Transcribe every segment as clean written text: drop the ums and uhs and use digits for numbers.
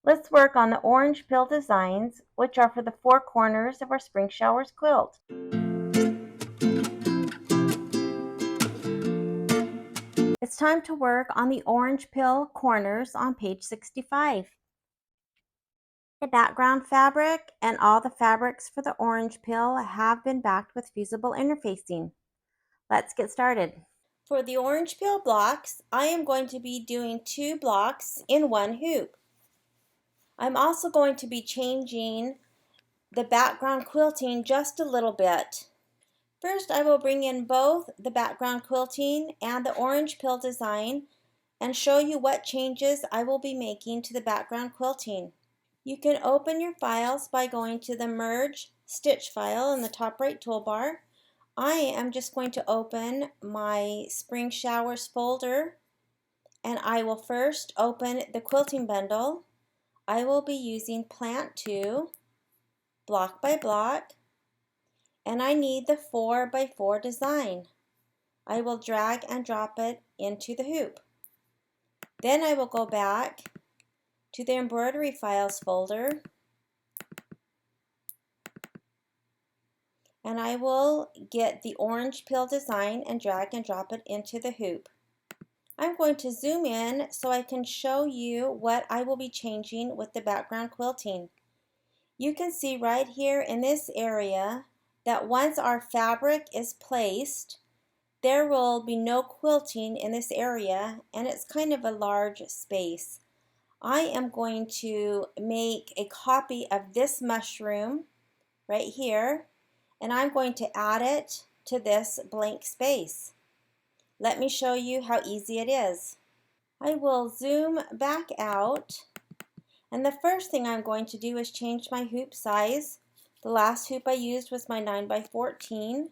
Let's work on the orange pill designs, which are for the four corners of our spring showers quilt. It's time to work on the orange pill corners on page 65. The background fabric and all the fabrics for the orange pill have been backed with fusible interfacing. Let's get started. For the orange pill blocks, I am going to be doing 2 blocks in 1 hoop. I'm also going to be changing the background quilting just a little bit. First, I will bring in both the background quilting and the orange pill design and show you what changes I will be making to the background quilting. You can open your files by going to the Merge Stitch file in the top right toolbar. I am just going to open my Spring Showers folder, and I will first open the quilting bundle. I will be using Plant 2, block by block, and I need the 4x4 design. I will drag and drop it into the hoop. Then I will go back to the Embroidery Files folder, and I will get the orange pill design and drag and drop it into the hoop. I'm going to zoom in so I can show you what I will be changing with the background quilting. You can see right here in this area that once our fabric is placed, there will be no quilting in this area, and it's kind of a large space. I am going to make a copy of this mushroom right here, and I'm going to add it to this blank space. Let me show you how easy it is. I will zoom back out, and the first thing I'm going to do is change my hoop size. The last hoop I used was my 9x14.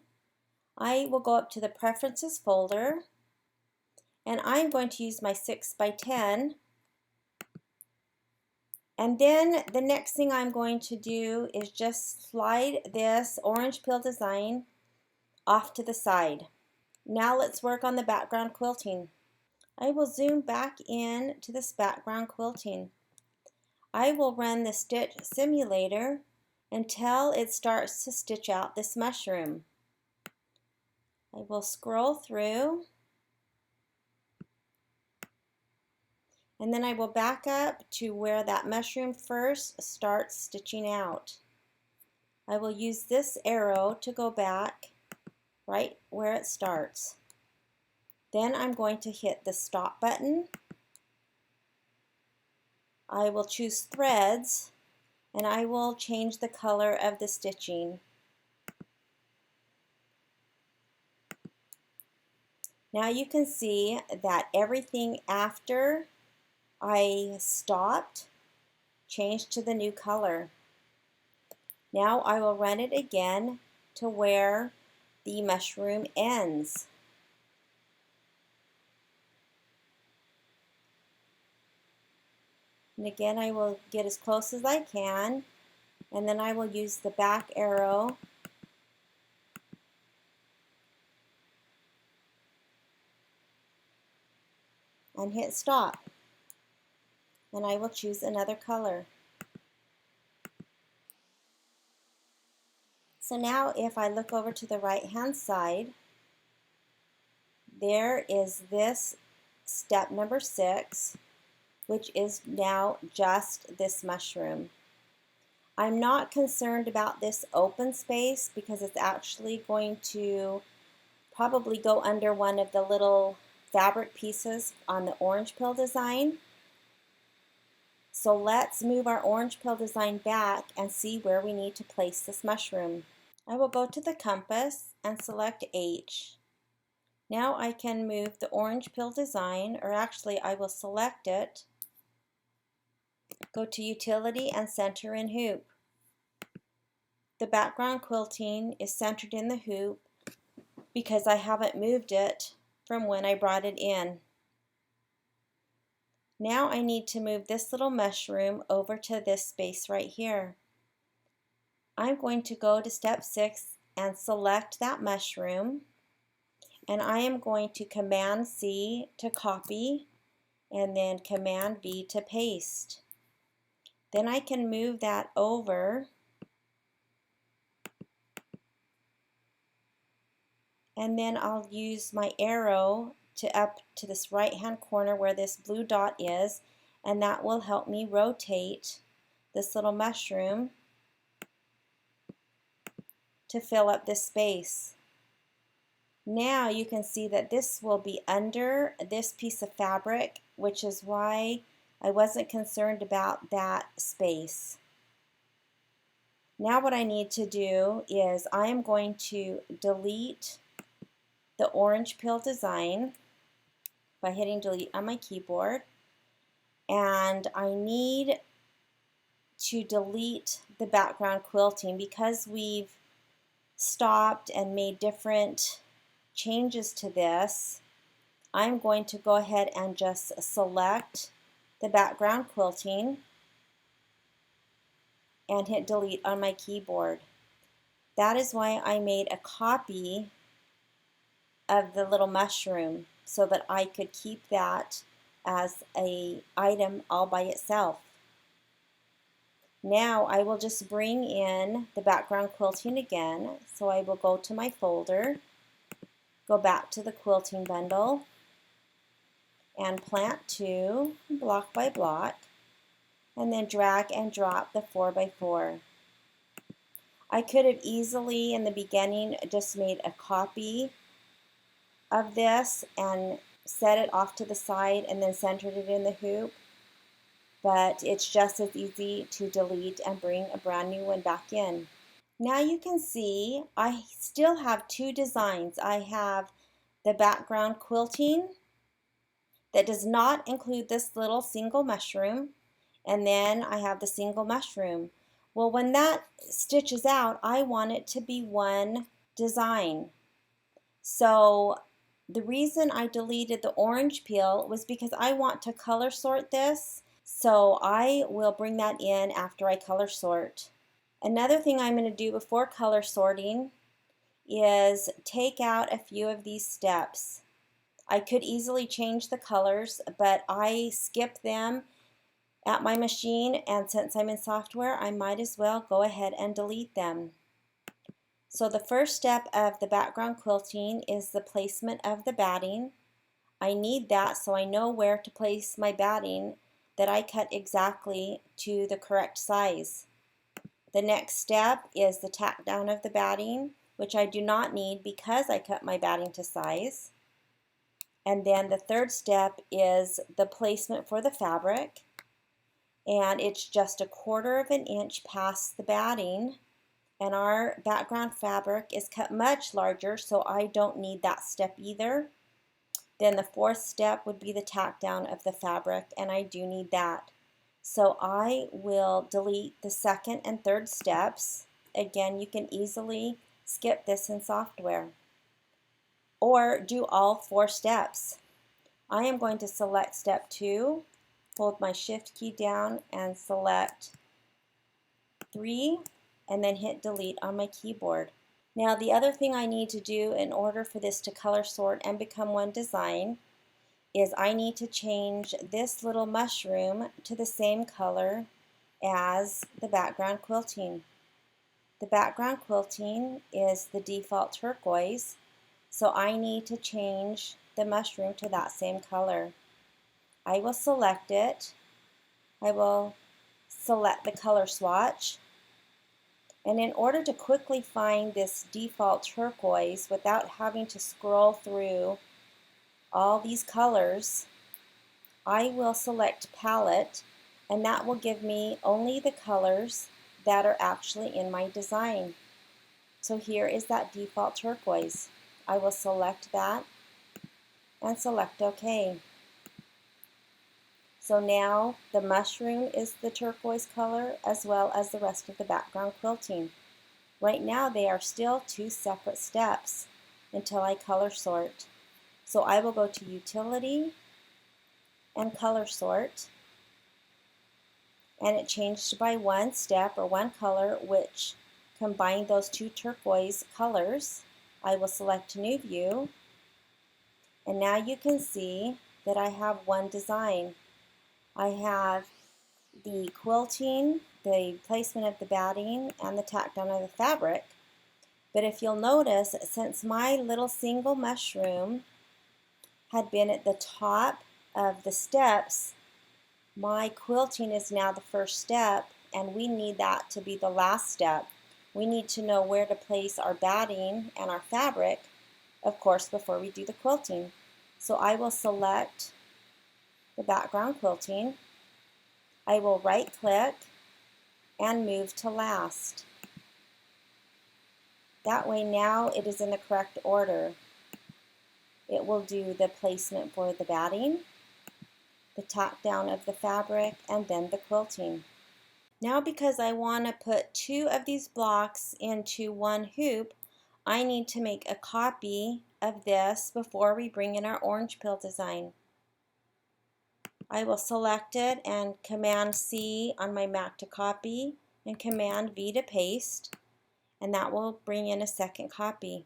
I will go up to the Preferences folder, and I'm going to use my 6x10. And then the next thing I'm going to do is just slide this orange pill design off to the side. Now let's work on the background quilting. I will zoom back in to this background quilting. I will run the stitch simulator until it starts to stitch out this mushroom. I will scroll through, and then I will back up to where that mushroom first starts stitching out. I will use this arrow to go back right where it starts. Then I'm going to hit the stop button. I will choose threads, and I will change the color of the stitching. Now you can see that everything after I stopped changed to the new color. Now I will run it again to where the mushroom ends. And again, I will get as close as I can, and then I will use the back arrow and hit stop. And I will choose another color. So now if I look over to the right hand side, there is this step number 6, which is now just this mushroom. I'm not concerned about this open space because it's actually going to probably go under one of the little fabric pieces on the orange pill design. So let's move our orange pill design back and see where we need to place this mushroom. I will go to the compass and select H. Now I can move the orange pill design, or actually I will select it, go to Utility and Center in Hoop. The background quilting is centered in the hoop because I haven't moved it from when I brought it in. Now I need to move this little mushroom over to this space right here. I'm going to go to step 6 and select that mushroom, and I am going to Command C to copy and then Command V to paste. Then I can move that over and then I'll use my arrow to up to this right hand corner where this blue dot is, and that will help me rotate this little mushroom to fill up this space. Now you can see that this will be under this piece of fabric, which is why I wasn't concerned about that space. Now what I need to do is I am going to delete the orange pill design by hitting delete on my keyboard, and I need to delete the background quilting because we've stopped and made different changes to this. I'm going to go ahead and just select the background quilting and hit delete on my keyboard. That is why I made a copy of the little mushroom so that I could keep that as an item all by itself. Now I will just bring in the background quilting again. So I will go to my folder, go back to the quilting bundle, and plant 2 block by block, and then drag and drop the 4x4. I could have easily in the beginning just made a copy of this and set it off to the side and then centered it in the hoop, but it's just as easy to delete and bring a brand new one back in. Now you can see I still have 2 designs. I have the background quilting that does not include this little single mushroom, and then I have the single mushroom. Well, when that stitches out, I want it to be one design. So the reason I deleted the orange peel was because I want to color sort this, so I will bring that in after I color sort. Another thing I'm going to do before color sorting is take out a few of these steps. I could easily change the colors, but I skip them at my machine, and since I'm in software, I might as well go ahead and delete them. So the first step of the background quilting is the placement of the batting. I need that so I know where to place my batting that I cut exactly to the correct size. The next step is the tack down of the batting, which I do not need because I cut my batting to size. And then the third step is the placement for the fabric, and it's just 1/4 of an inch past the batting, and our background fabric is cut much larger, so I don't need that step either. Then the fourth step would be the tack down of the fabric, and I do need that. So I will delete the second and third steps. Again, you can easily skip this in software or do all 4 steps. I am going to select step 2, hold my shift key down and select 3, and then hit delete on my keyboard. Now the other thing I need to do in order for this to color sort and become one design is I need to change this little mushroom to the same color as the background quilting. The background quilting is the default turquoise, so I need to change the mushroom to that same color. I will select it. I will select the color swatch. And in order to quickly find this default turquoise without having to scroll through all these colors, I will select palette, and that will give me only the colors that are actually in my design. So here is that default turquoise. I will select that and select OK. So now the mushroom is the turquoise color as well as the rest of the background quilting. Right now they are still 2 separate steps until I color sort. So I will go to Utility and Color Sort, and it changed by 1 step or 1 color, which combined those 2 turquoise colors. I will select New View, and now you can see that I have one design. I have the quilting, the placement of the batting, and the tack down of the fabric. But if you'll notice, since my little single mushroom had been at the top of the steps, my quilting is now the first step, and we need that to be the last step. We need to know where to place our batting and our fabric, of course, before we do the quilting. So I will select the background quilting. I will right click and move to last. That way now it is in the correct order. It will do the placement for the batting, the tack down of the fabric, and then the quilting. Now, because I want to put 2 of these blocks into one hoop, I need to make a copy of this before we bring in our orange pill design. I will select it and Command C on my Mac to copy and Command V to paste, and that will bring in a second copy.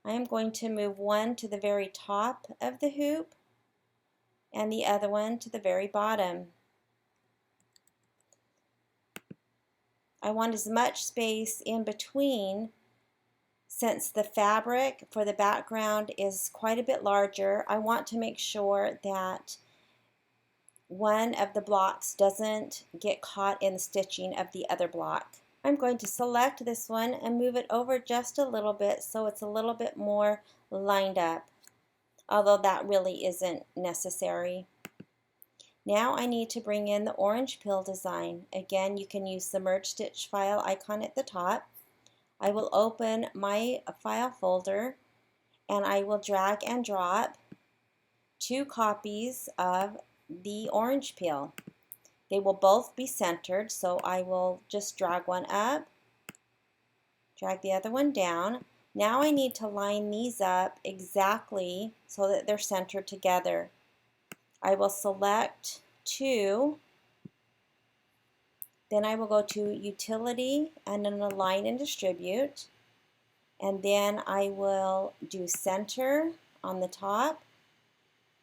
I am going to move one to the very top of the hoop and the other one to the very bottom. I want as much space in between. Since the fabric for the background is quite a bit larger, I want to make sure that one of the blocks doesn't get caught in the stitching of the other block. I'm going to select this one and move it over just a little bit so it's a little bit more lined up, although that really isn't necessary. Now I need to bring in the orange pill design. Again, you can use the merge stitch file icon at the top. I will open my file folder and I will drag and drop 2 copies of the orange peel. They will both be centered, so I will just drag one up, drag the other one down. Now I need to line these up exactly so that they're centered together. I will select 2, then I will go to Utility and then Align and Distribute, and then I will do Center on the top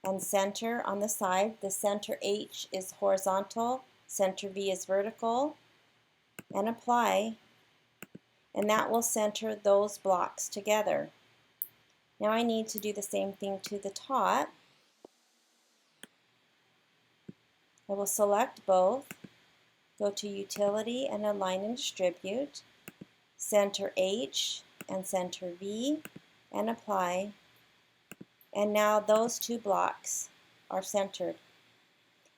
and Center on the side. The center H is horizontal, center V is vertical, and Apply, and that will center those blocks together. Now I need to do the same thing to the top. I will select both, go to Utility and Align and Distribute, center H and center V, and Apply, and now those 2 blocks are centered.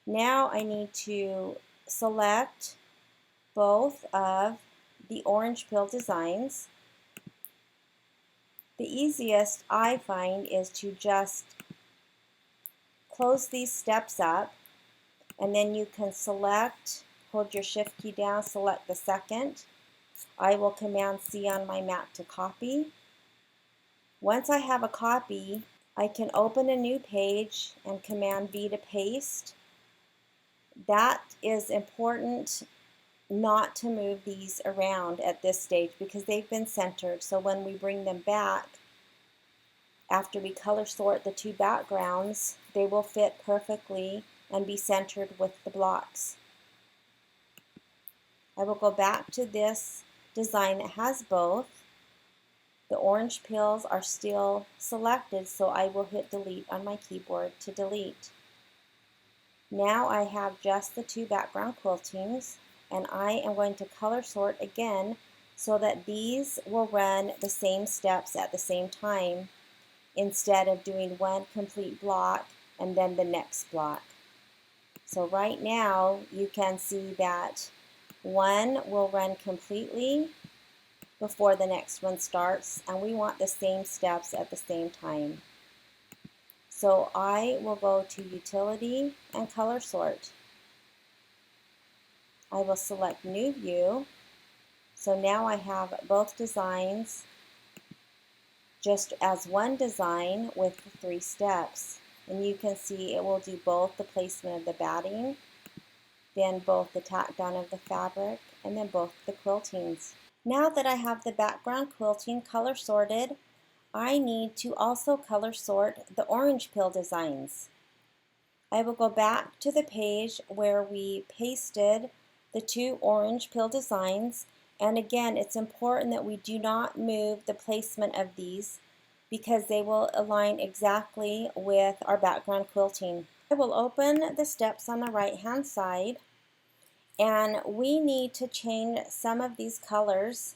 Now I need to select both of the orange pill designs. The easiest I find is to just close these steps up, and then you can select, hold your shift key down, select the second. I will Command C on my Mac to copy. Once I have a copy, I can open a new page and Command V to paste. That is important not to move these around at this stage because they've been centered, so when we bring them back, after we color sort the 2 backgrounds, they will fit perfectly and be centered with the blocks. I will go back to this design that has both. The orange pills are still selected, so I will hit delete on my keyboard to delete. Now I have just the 2 background quiltings, and I am going to color sort again so that these will run the same steps at the same time instead of doing one complete block and then the next block. So right now you can see that one will run completely before the next one starts, and we want the same steps at the same time. So I will go to Utility and Color Sort. I will select New View. So now I have both designs just as one design with the 3 steps. And you can see it will do both the placement of the batting, then both the tack down of the fabric, and then both the quiltings. Now that I have the background quilting color sorted, I need to also color sort the orange pill designs. I will go back to the page where we pasted the two orange pill designs, and again it's important that we do not move the placement of these because they will align exactly with our background quilting. I will open the steps on the right hand side, and we need to change some of these colors.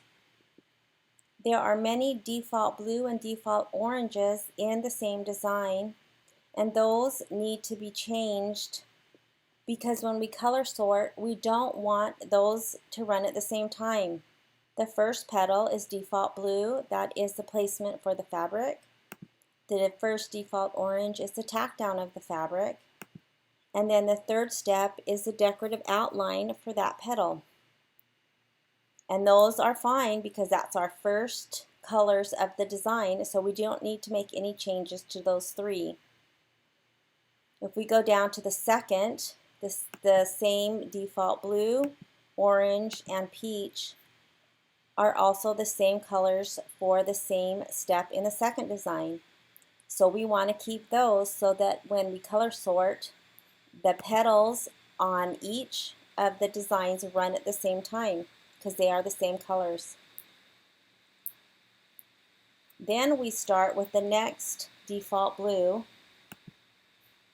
There are many default blue and default oranges in the same design, and those need to be changed because when we color sort, we don't want those to run at the same time. The first petal is default blue, that is the placement for the fabric. The first default orange is the tack down of the fabric. And then the third step is the decorative outline for that petal. And those are fine because that's our first colors of the design, so we don't need to make any changes to those three. If we go down to the second, the same default blue, orange, and peach are also the same colors for the same step in the second design. So we want to keep those so that when we color sort, the petals on each of the designs run at the same time because they are the same colors. Then we start with the next default blue.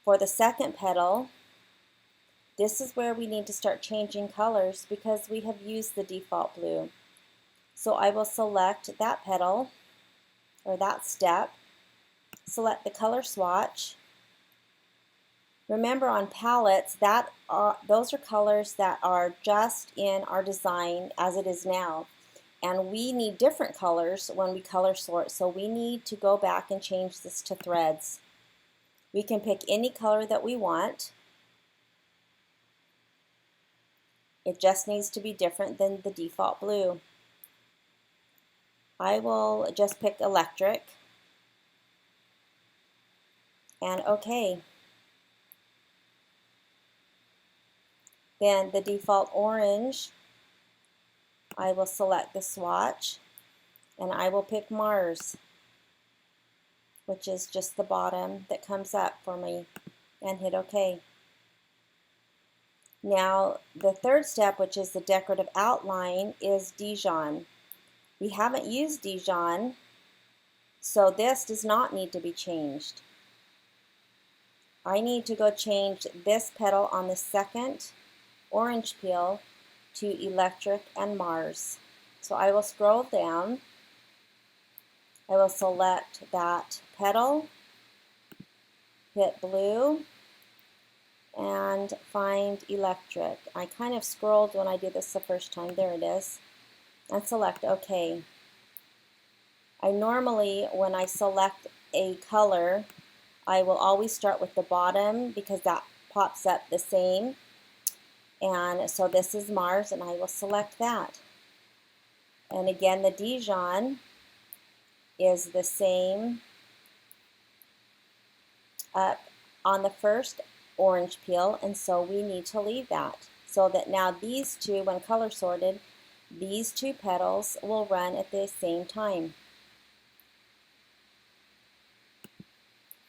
For the second petal, this is where we need to start changing colors because we have used the default blue. So I will select that petal or that step, select the color swatch. Remember on palettes, those are colors that are just in our design as it is now. And we need different colors when we color sort, so we need to go back and change this to threads. We can pick any color that we want. It just needs to be different than the default blue. I will just pick electric and OK. Then the default orange, I will select the swatch and I will pick Mars, which is just the bottom that comes up for me, and hit OK. Now the third step, which is the decorative outline, is Dijon. We haven't used Dijon, so this does not need to be changed. I need to go change this petal on the second orange peel to electric and Mars. So I will scroll down. I will select that petal, hit blue, and find electric. I kind of scrolled when I did this the first time. There it is. And select OK. I normally, when I select a color, I will always start with the bottom because that pops up the same. And so this is Mars, and I will select that. And again, the Dijon is the same up on the first orange peel, and so we need to leave that. So that now these two, when color sorted, these two petals will run at the same time.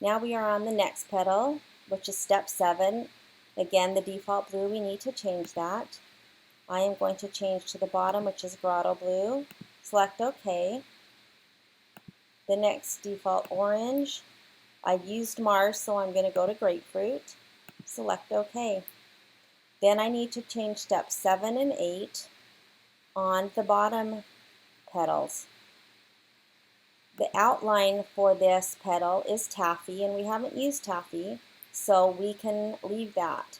Now we are on the next petal, which is step 7. Again, the default blue, we need to change that. I am going to change to the bottom, which is grotto blue. Select OK. The next default orange, I've used Mars, so I'm going to go to grapefruit. Select OK. Then I need to change steps 7 and 8 on the bottom petals. The outline for this petal is taffy, and we haven't used taffy, so we can leave that.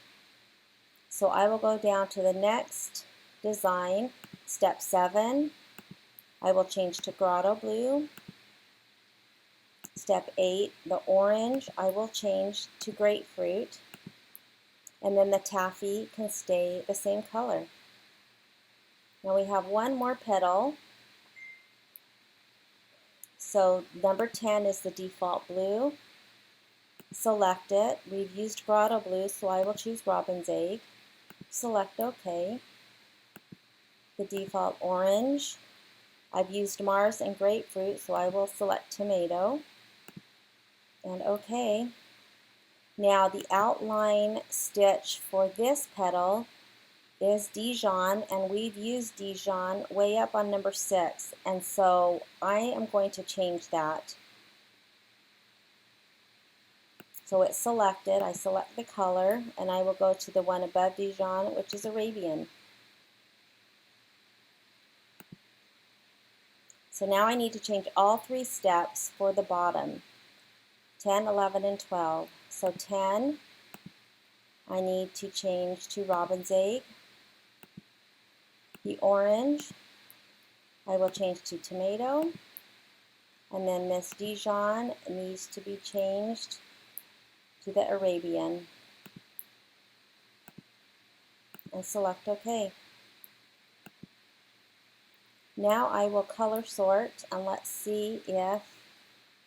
So I will go down to the next design, step 7. I will change to grotto blue. Step 8, the orange, I will change to grapefruit. And then the taffy can stay the same color. Now we have one more petal. So number 10 is the default blue. Select it. We've used grotto blue, so I will choose robin's egg. Select OK. The default orange. I've used Mars and grapefruit, so I will select tomato. And OK. Now the outline stitch for this petal is Dijon, and we've used Dijon way up on number 6, and so I am going to change that. So it's selected. I select the color, and I will go to the one above Dijon, which is Arabian. So now I need to change all 3 steps for the bottom, 10, 11, and 12. So 10, I need to change to Robin's Egg. The orange, I will change to Tomato. And then Miss Dijon needs to be changed to the Arabian. And select OK. Now I will color sort, and let's see if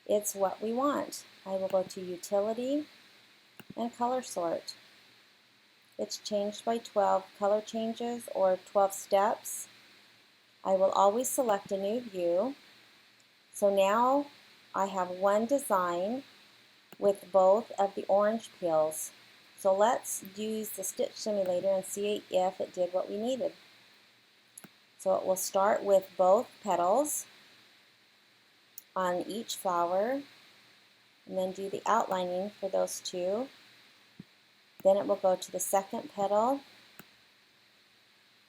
it's what we want. I will go to Utility and Color Sort. It's changed by 12 color changes or 12 steps. I will always select a new view. So now I have one design with both of the orange peels. So let's use the Stitch Simulator and see if it did what we needed. So it will start with both petals on each flower, and then do the outlining for those 2. Then it will go to the second petal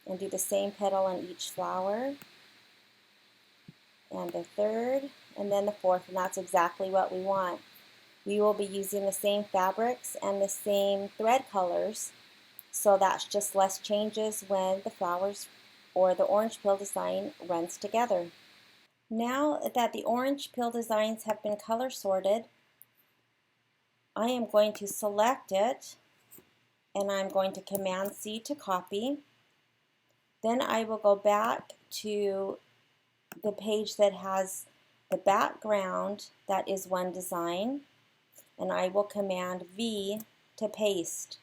and do the same petal on each flower, and the third, and then the fourth, and that's exactly what we want. We will be using the same fabrics and the same thread colors, so that's just less changes when the flowers or the orange peel design runs together. Now that the orange peel designs have been color sorted, I am going to select it, and I'm going to Command C to copy. Then I will go back to the page that has the background that is one design, and I will Command V to paste.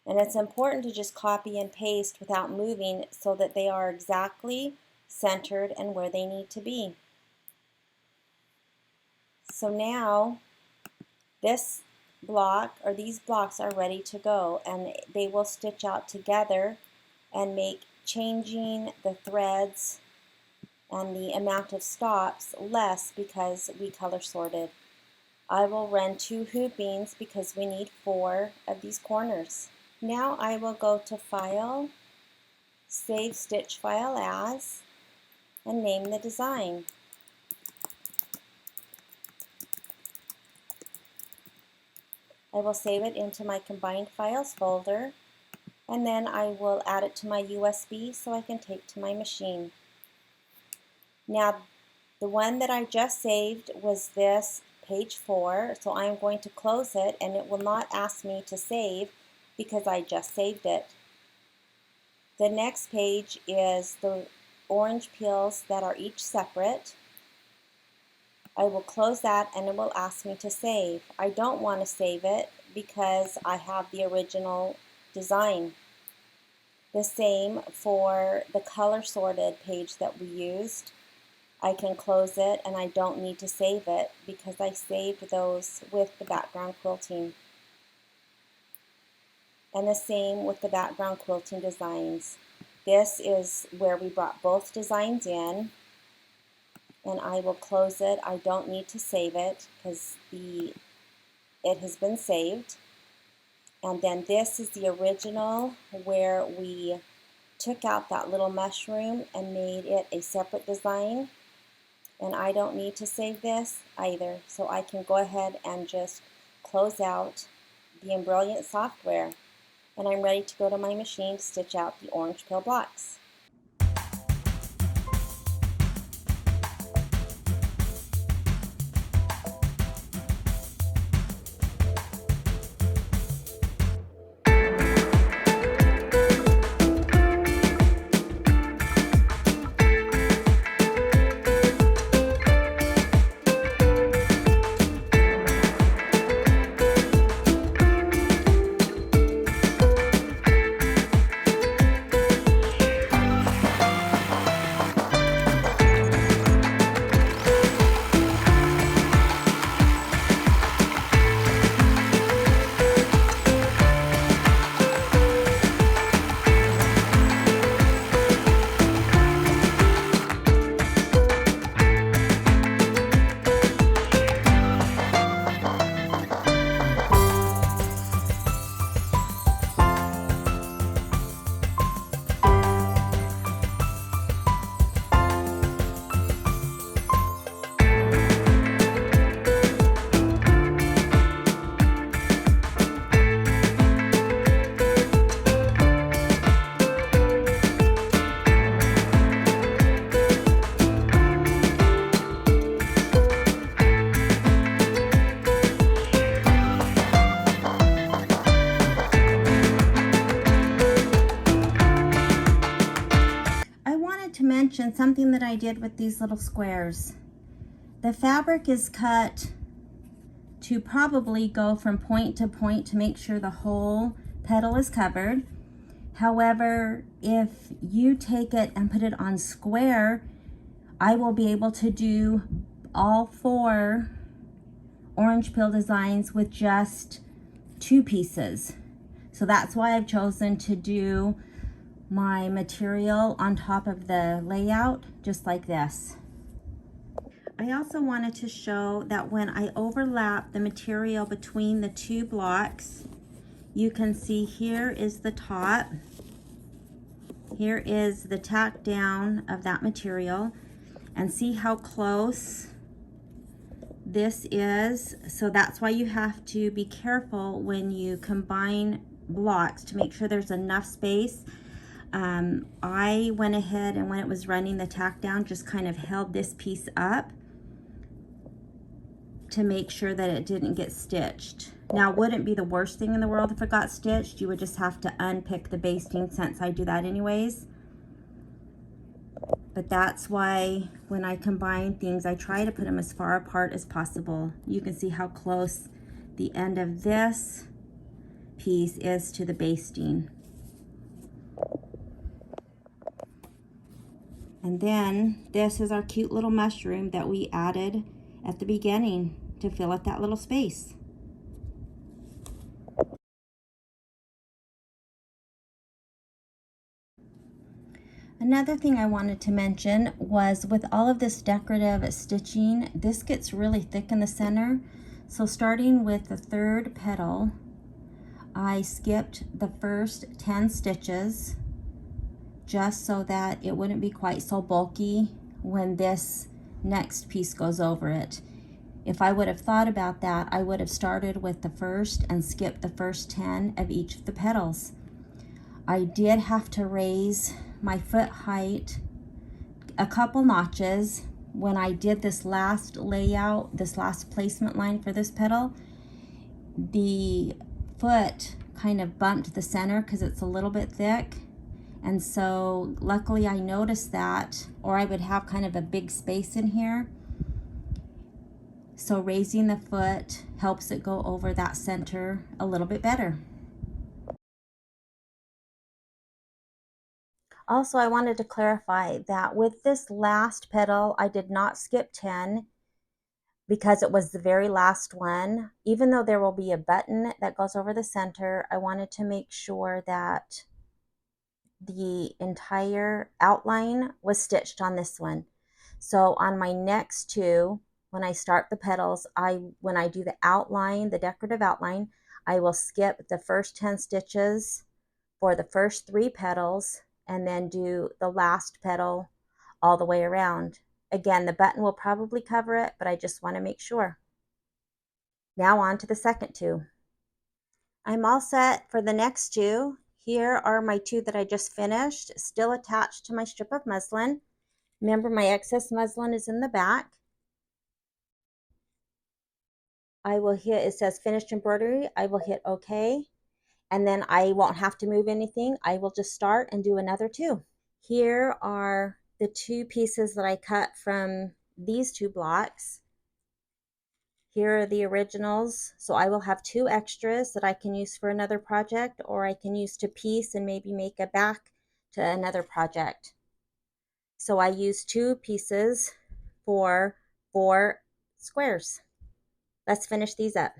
And it's important to just copy and paste without moving so that they are exactly centered and where they need to be. So now this block, or these blocks, are ready to go, and they will stitch out together and make changing the threads and the amount of stops less because we color sorted. I will run 2 hoopings because we need 4 of these corners. Now I will go to File, Save Stitch File As, and name the design. I will save it into my Combined Files folder, and then I will add it to my USB so I can take to my machine. Now, the one that I just saved was this page 4, so I'm going to close it, and it will not ask me to save because I just saved it. The next page is the orange peels that are each separate. I will close that, and it will ask me to save. I don't want to save it because I have the original design. The same for the color sorted page that we used. I can close it, and I don't need to save it because I saved those with the background quilting. And the same with the background quilting designs. This is where we brought both designs in, and I will close it. I don't need to save it because it has been saved. And then this is the original where we took out that little mushroom and made it a separate design. And I don't need to save this either, so I can go ahead and just close out the Embellishment software. And I'm ready to go to my machine to stitch out the orange peel blocks. mention something that I did with these little squares. The fabric is cut to probably go from point to point to make sure the whole petal is covered. However, if you take it and put it on square, I will be able to do all 4 orange peel designs with just 2 pieces. So that's why I've chosen to do my material on top of the layout, just like this. I also wanted to show that when I overlap the material between the 2 blocks, you can see here is the top, here is the tack down of that material, and see how close this is. So that's why you have to be careful when you combine blocks to make sure there's enough space. I went ahead and when it was running the tack down, just kind of held this piece up to make sure that it didn't get stitched. Now, it wouldn't be the worst thing in the world if it got stitched. You would just have to unpick the basting, since I do that anyways. But that's why when I combine things, I try to put them as far apart as possible. You can see how close the end of this piece is to the basting. And then this is our cute little mushroom that we added at the beginning to fill up that little space. Another thing I wanted to mention was with all of this decorative stitching, this gets really thick in the center. So starting with the 3rd petal, I skipped the first 10 stitches just so that it wouldn't be quite so bulky when this next piece goes over it. If I would have thought about that, I would have started with the first and skipped the first 10 of each of the petals. I did have to raise my foot height a couple notches when I did this last layout, this last placement line for this petal. The foot kind of bumped the center because it's a little bit thick. And so luckily I noticed that, or I would have kind of a big space in here. So raising the foot helps it go over that center a little bit better. Also, I wanted to clarify that with this last petal, I did not skip 10 because it was the very last one. Even though there will be a button that goes over the center, I wanted to make sure that the entire outline was stitched on this one. So on my next 2, when I start the petals, when I do the outline, the decorative outline, I will skip the first 10 stitches for the first 3 petals and then do the last petal all the way around. Again, the button will probably cover it, but I just want to make sure. Now on to the second 2. I'm all set for the next 2. Here are my 2 that I just finished, still attached to my strip of muslin. Remember, my excess muslin is in the back. I will hit, it says finished embroidery. I will hit OK. And then I won't have to move anything. I will just start and do another 2. Here are the 2 pieces that I cut from these 2 blocks. Here are the originals. So I will have 2 extras that I can use for another project, or I can use to piece and maybe make a back to another project. So I use 2 pieces for 4 squares. Let's finish these up.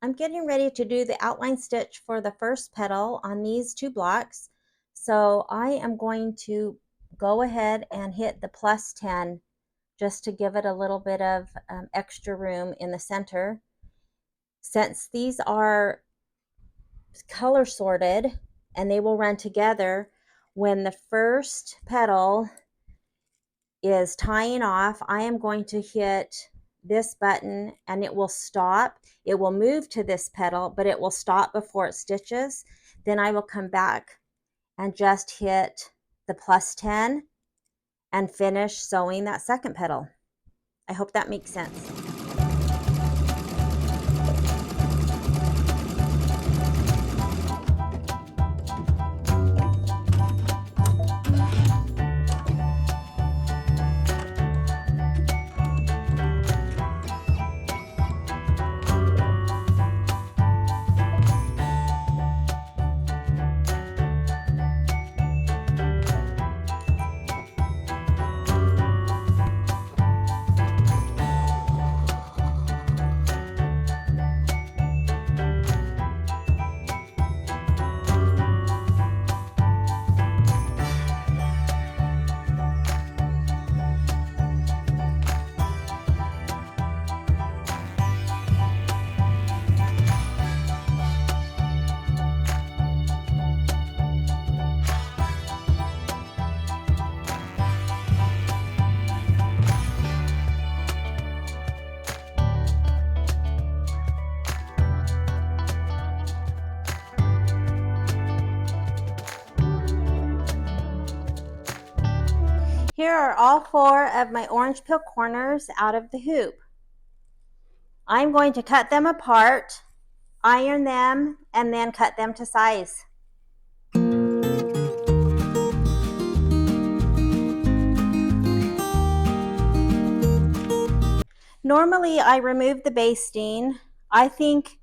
I'm getting ready to do the outline stitch for the first petal on these 2 blocks. So I am going to go ahead and hit the plus 10 just to give it a little bit of extra room in the center. Since these are color sorted and they will run together, when the first petal is tying off, I am going to hit this button and it will stop. It will move to this petal, but it will stop before it stitches. Then I will come back and just hit the +10 and finish sewing that second petal. I hope that makes sense. Here are all 4 of my orange peel corners out of the hoop. I'm going to cut them apart, iron them, and then cut them to size. Normally I remove the basting. I think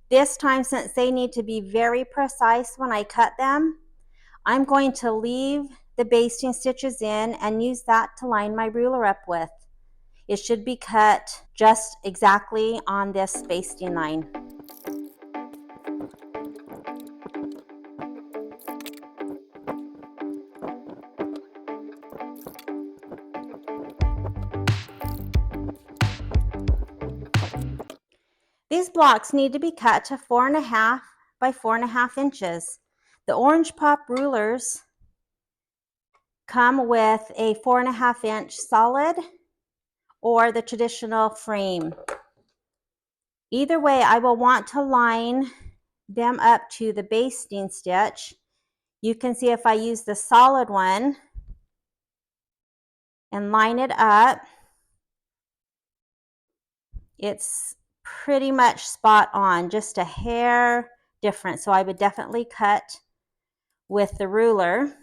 this time, since they need to be very precise when I cut them, I'm going to leave the basting stitches in and use that to line my ruler up with. It should be cut just exactly on this basting line. These blocks need to be cut to 4.5 by 4.5 inches. The orange pop rulers come with a 4.5 inch solid or the traditional frame. Either way, I will want to line them up to the basting stitch. You can see if I use the solid one and line it up, it's pretty much spot on, just a hair different. So I would definitely cut with the ruler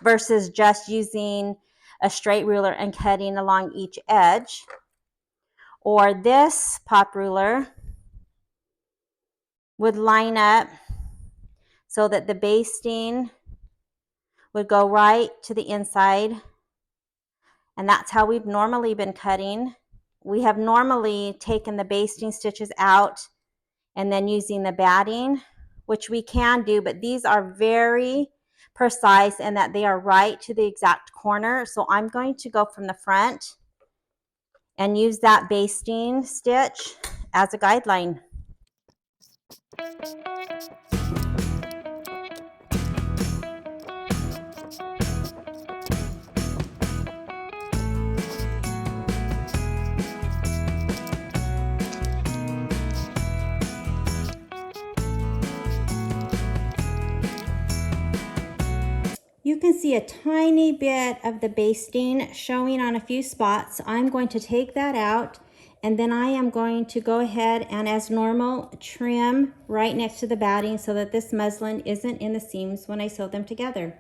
versus just using a straight ruler and cutting along each edge. Or this pop ruler would line up so that the basting would go right to the inside. And that's how we've normally been cutting. We have normally taken the basting stitches out and then using the batting, which we can do, but these are very precise and that they are right to the exact corner. So I'm going to go from the front and use that basting stitch as a guideline. You can see a tiny bit of the basting showing on a few spots. I'm going to take that out, and then I am going to go ahead and, as normal, trim right next to the batting so that this muslin isn't in the seams when I sew them together.